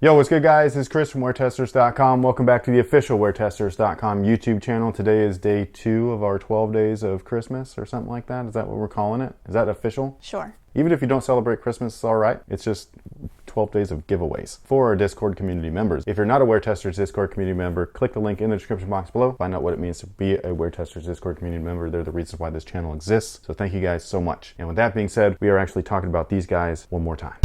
Yo, what's good guys? This is Chris from WearTesters.com. Welcome back to the official WearTesters.com YouTube channel. Today is day 2 of our 12 days of Christmas or something like that. Is that what we're calling it? Is that official? Sure. Even if you don't celebrate Christmas, it's all right. It's just 12 days of giveaways for our Discord community members. If you're not a WearTesters Discord community member, click the link in the description box below. Find out what it means to be a WearTesters Discord community member. They're the reason why this channel exists. So thank you guys so much. And with that being said, we are actually talking about these guys one more time.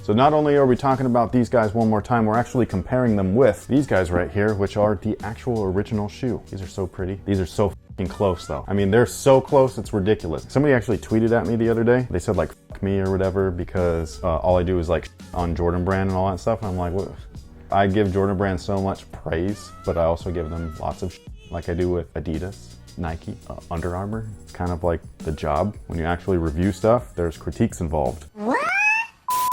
So not only are we talking about these guys one more time, we're actually comparing them with these guys right here, which are the actual original shoe. These are so pretty. These are so fucking close though. I mean, they're so close, it's ridiculous. Somebody actually tweeted at me the other day. They said like, fuck me or whatever, because all I do is like on Jordan Brand and all that stuff. And I'm like, what? I give Jordan Brand so much praise, but I also give them lots of like I do with Adidas, Nike, Under Armour. It's kind of like the job. When you actually review stuff, there's critiques involved.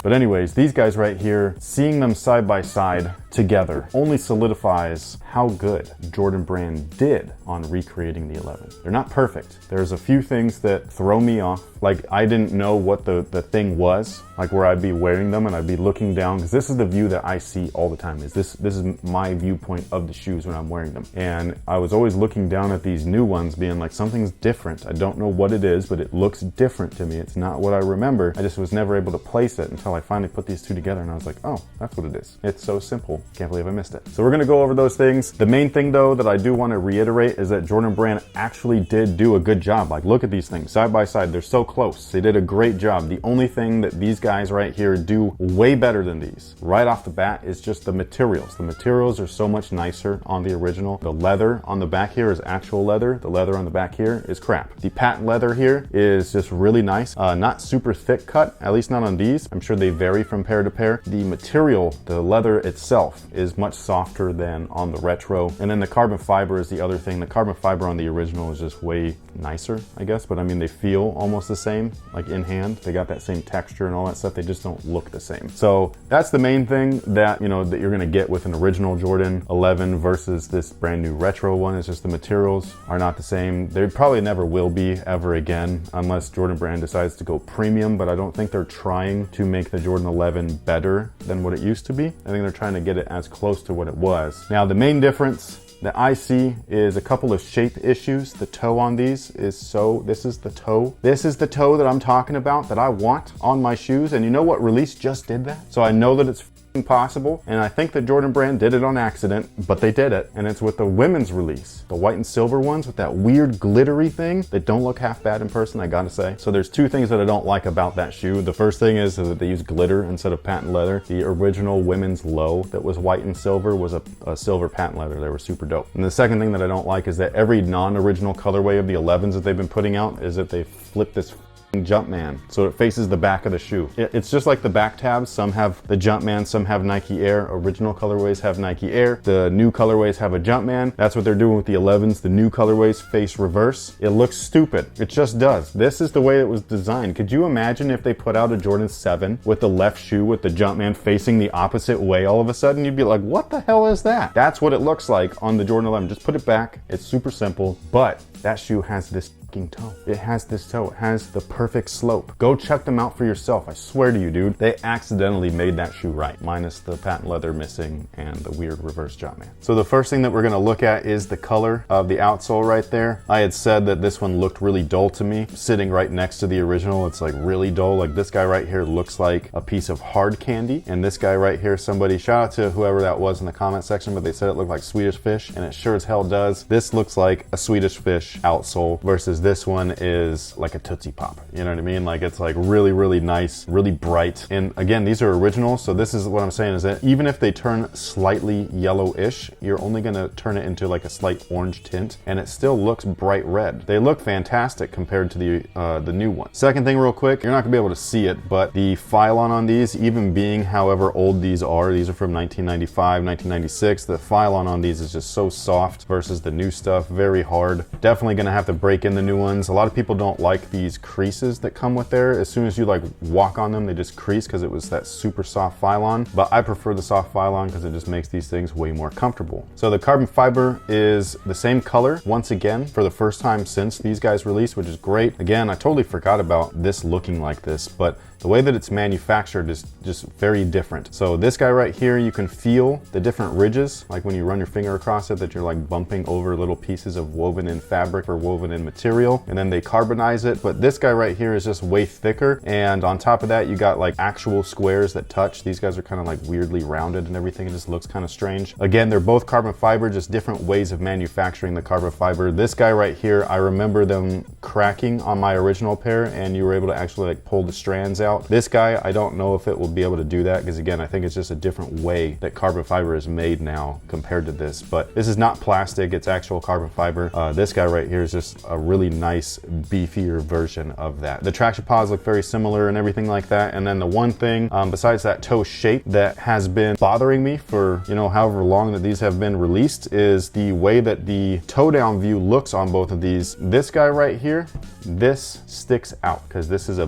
But anyways, these guys right here, seeing them side by side together only solidifies how good Jordan Brand did on recreating the 11. They're not perfect. There's a few things that throw me off. Like I didn't know what the thing was, like where I'd be wearing them and I'd be looking down, because this is the view that I see all the time. This is my viewpoint of the shoes when I'm wearing them. And I was always looking down at these new ones being like, something's different. I don't know what it is, but it looks different to me. It's not what I remember. I just was never able to place it until I finally put these two together and I was like, oh, that's what it is. It's so simple. Can't believe I missed it. So we're gonna go over those things. The main thing though that I do want to reiterate is that Jordan Brand actually did do a good job. Like look at these things side by side. They're so close. They did a great job. The only thing that these guys right here do way better than these right off the bat is just the materials. The materials are so much nicer on the original. The leather on the back here is actual leather. The leather on the back here is crap. The patent leather here is just really nice. Not super thick cut, at least not on these. I'm sure they vary from pair to pair. The material, the leather itself, is much softer than on the retro. And then the carbon fiber is the other thing. The carbon fiber on the original is just way nicer, I guess. But I mean, they feel almost the same, like in hand. They got that same texture and all that stuff. They just don't look the same. So that's the main thing that, you know, that you're gonna get with an original Jordan 11 versus this brand new retro one. It's just the materials are not the same. They probably never will be ever again, unless Jordan Brand decides to go premium, but I don't think they're trying to make the Jordan 11 better than what it used to be. I think they're trying to get it as close to what it was. Now, the main difference that I see is a couple of shape issues. The toe on these is this is the toe. This is the toe that I'm talking about that I want on my shoes. And you know what release just did that? So I know that it's possible, and I think that Jordan Brand did it on accident, but they did it, and it's with the women's release, the white and silver ones with that weird glittery thing that don't look half bad in person, I gotta say. So there's two things that I don't like about that shoe. The first thing is that they use glitter instead of patent leather. The original women's low that was white and silver was a silver patent leather. They were super dope. And the second thing that I don't like is that every non-original colorway of the 11s that they've been putting out is that they flip this Jumpman so it faces the back of the shoe. It's just like the back tabs. Some have the Jumpman, some have Nike Air. Original colorways have Nike Air. The new colorways have a Jumpman. That's what they're doing with the 11s. The new colorways face reverse. It looks stupid. It just does. This is the way it was designed. Could you imagine if they put out a Jordan 7 with the left shoe with the Jumpman facing the opposite way all of a sudden? You'd be like, what the hell is that? That's what it looks like on the Jordan 11. Just put it back. It's super simple, but that shoe has this toe. It has this toe. It has the perfect slope. Go check them out for yourself. I swear to you, dude. They accidentally made that shoe right, minus the patent leather missing and the weird reverse Jumpman. So the first thing that we're gonna look at is the color of the outsole right there. I had said that this one looked really dull to me. Sitting right next to the original, it's like really dull. Like this guy right here looks like a piece of hard candy. And this guy right here, somebody, shout out to whoever that was in the comment section, but they said it looked like Swedish Fish, and it sure as hell does. This looks like a Swedish Fish outsole versus this one is like a Tootsie Pop. You know what I mean? Like it's like really, really nice, really bright. And again, these are original. So this is what I'm saying is that even if they turn slightly yellowish, you're only gonna turn it into like a slight orange tint and it still looks bright red. They look fantastic compared to the new one. Second thing real quick, you're not gonna be able to see it, but the Phylon on these, even being however old these are from 1995, 1996, the Phylon on these is just so soft versus the new stuff, very hard. Definitely gonna have to break in the new ones. A lot of people don't like these creases that come with there. As soon as you like walk on them, they just crease because it was that super soft Phylon. But I prefer the soft Phylon because it just makes these things way more comfortable. So the carbon fiber is the same color once again for the first time since these guys released, which is great. Again, I totally forgot about this looking like this, but the way that it's manufactured is just very different. So this guy right here, you can feel the different ridges, like when you run your finger across it, that you're like bumping over little pieces of woven in fabric or woven in material, and then they carbonize it. But this guy right here is just way thicker. And on top of that, you got like actual squares that touch. These guys are kind of like weirdly rounded and everything. It just looks kind of strange. Again, they're both carbon fiber, just different ways of manufacturing the carbon fiber. This guy right here, I remember them cracking on my original pair, and you were able to actually like pull the strands out. This guy, I don't know if it will be able to do that, because again, I think it's just a different way that carbon fiber is made now compared to this. But this is not plastic, it's actual carbon fiber. This guy right here is just a really nice, beefier version of that. The traction pods look very similar and everything like that. And then the one thing, besides that toe shape that has been bothering me for, you know, however long that these have been released, is the way that the toe down view looks on both of these. This guy right here, this sticks out because this is a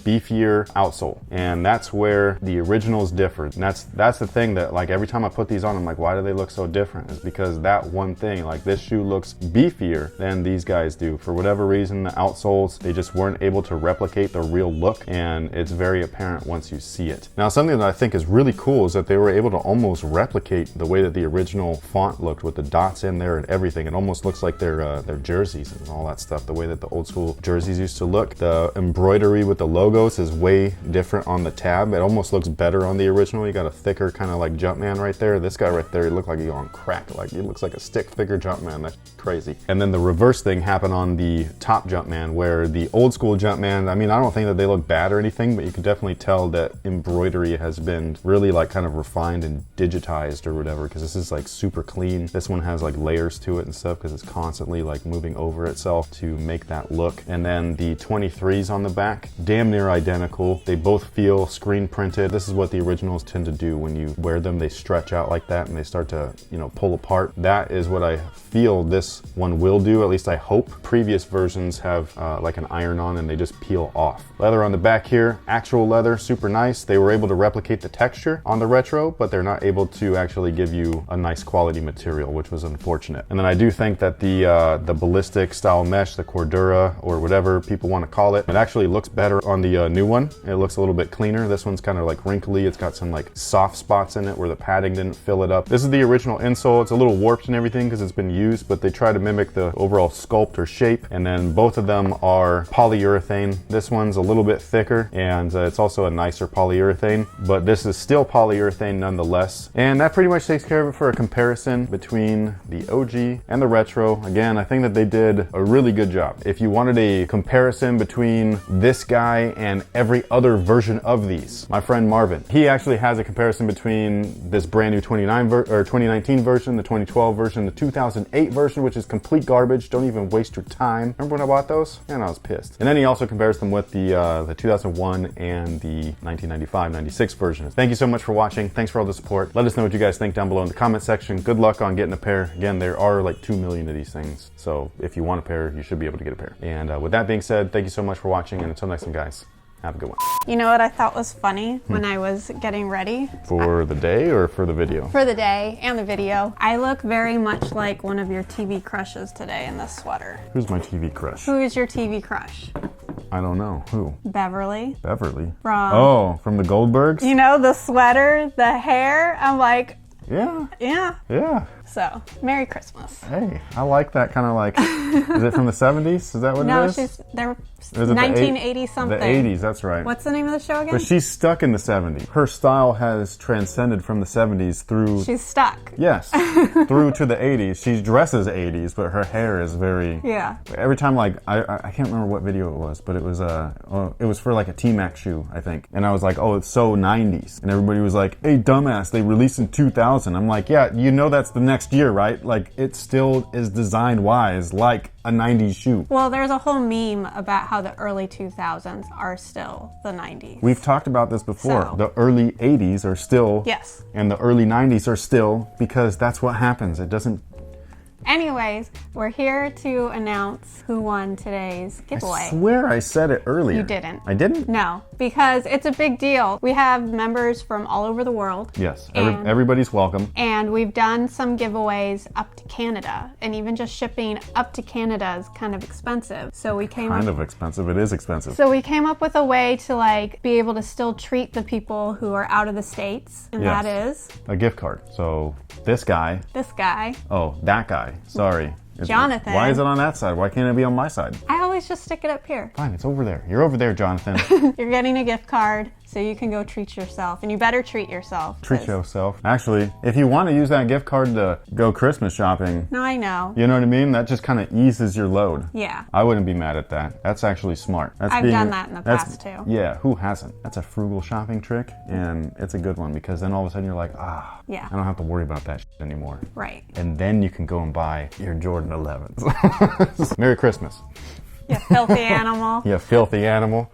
beefier outsole, and that's where the originals differ. And that's the thing that, like, every time I put these on, I'm like, why do they look so different? It's because that one thing, like, this shoe looks beefier than these guys do. For whatever reason, the outsoles, they just weren't able to replicate the real look, and it's very apparent once you see it. Now, something that I think is really cool is that they were able to almost replicate the way that the original font looked with the dots in there and everything. It almost looks like their jerseys and all that stuff, the way that the old school jerseys used to look. The embroidery with the logos is way different on the tab. It almost looks better on the original. You got a thicker kind of like Jumpman right there. This guy right there, he looked like he on crack. Like, it looks like a stick figure Jumpman. That's crazy. And then the reverse thing happened on the top Jumpman, where the old school Jumpman, I mean, I don't think that they look bad or anything, but you can definitely tell that embroidery has been really like kind of refined and digitized or whatever, because this is like super clean. This one has like layers to it and stuff because it's constantly like moving over itself to make that look. And then the 23s on the back, damn near identical. They both feel screen printed. This is what the originals tend to do when you wear them. They stretch out like that and they start to, you know, pull apart. That is what I feel this one will do, at least I hope. Previous versions have like an iron on and they just peel off. Leather on the back here, actual leather, super nice. They were able to replicate the texture on the retro, but they're not able to actually give you a nice quality material, which was unfortunate. And then I do think that the ballistic style mesh, the Cordura or whatever people want to call it, it actually looks better on the new one. It looks a little bit cleaner. This one's kind of like wrinkly. It's got some like soft spots in it where the padding didn't fill it up. This is the original insole. It's a little warped and everything because it's been used, but they try to mimic the overall sculpt or shape. And then both of them are polyurethane. This one's a little bit thicker, and it's also a nicer polyurethane, but this is still polyurethane nonetheless. And that pretty much takes care of it for a comparison between the OG and the retro. Again, I think that they did a really good job. If you wanted a comparison between this guy and every other version of these, my friend Marvin, he actually has a comparison between this brand new 2019 version, the 2012 version, the 2008 version, which is complete garbage. Don't even waste your time. Remember when I bought those? And I was pissed. And then he also compares them with the 2001 and the 1995-96 versions. Thank you so much for watching. Thanks for all the support. Let us know what you guys think down below in the comment section. Good luck on getting a pair. Again, there are like 2 million of these things, so if you want a pair, you should be able to get a pair. And with that being said, thank you so much for watching, and until next time, guys, have a good one. You know what I thought was funny when I was getting ready? For the day or for the video? For the day and the video. I look very much like one of your TV crushes today in this sweater. Who's my TV crush? Who is your TV crush? I don't know. Who? Beverly. Beverly? From the Goldbergs? You know, the sweater, the hair. I'm like, yeah. yeah. Yeah. So, Merry Christmas. Hey, I like that kind of like, is it from the 70s? Is that what it is? No, they're 1980 something. The 80s, that's right. What's the name of the show again? But she's stuck in the 70s. Her style has transcended from the 70s through... She's stuck. Yes, through to the 80s. She dresses 80s, but her hair is very... Yeah. Every time, like, I can't remember what video it was, but it was for like a T-Mac shoe, I think. And I was like, oh, it's so 90s. And everybody was like, hey, dumbass, they released in 2000. I'm like, yeah, you know that's the next year, right? Like, it still is design-wise like a 90s shoe. Well, there's a whole meme about how the early 2000s are still the 90s. We've talked about this before. So. The early 80s are still... Yes. And the early 90s are still, because that's what happens. It doesn't... Anyways, we're here to announce who won today's giveaway. I swear I said it earlier. You didn't. I didn't? No, because it's a big deal. We have members from all over the world. Yes, And- everybody's welcome. And we've done some giveaways up to Canada. And even just shipping up to Canada is kind of expensive. So we came Kind up of expensive. It is expensive. So we came up with a way to like be able to still treat the people who are out of the States. And Yes. that is A gift card. So this guy, this guy. oh, that guy, sorry. Jonathan. Why is it on that side? Why can't it be on my side? I always just stick it up here. Fine, it's over there. You're over there, Jonathan. You're getting a gift card so you can go treat yourself. And you better treat yourself. Treat 'cause- yourself. Actually, if you want to use that gift card to go Christmas shopping, No, I know. you know what I mean? That just kind of eases your load. Yeah. I wouldn't be mad at that. That's actually smart. That's I've done that in the that's- past, too. Yeah, who hasn't? That's a frugal shopping trick, and it's a good one because then all of a sudden you're like, Yeah. I don't have to worry about that shit anymore. Right. And then you can go and buy your Jordan 11s. Merry Christmas. You filthy animal. You filthy animal.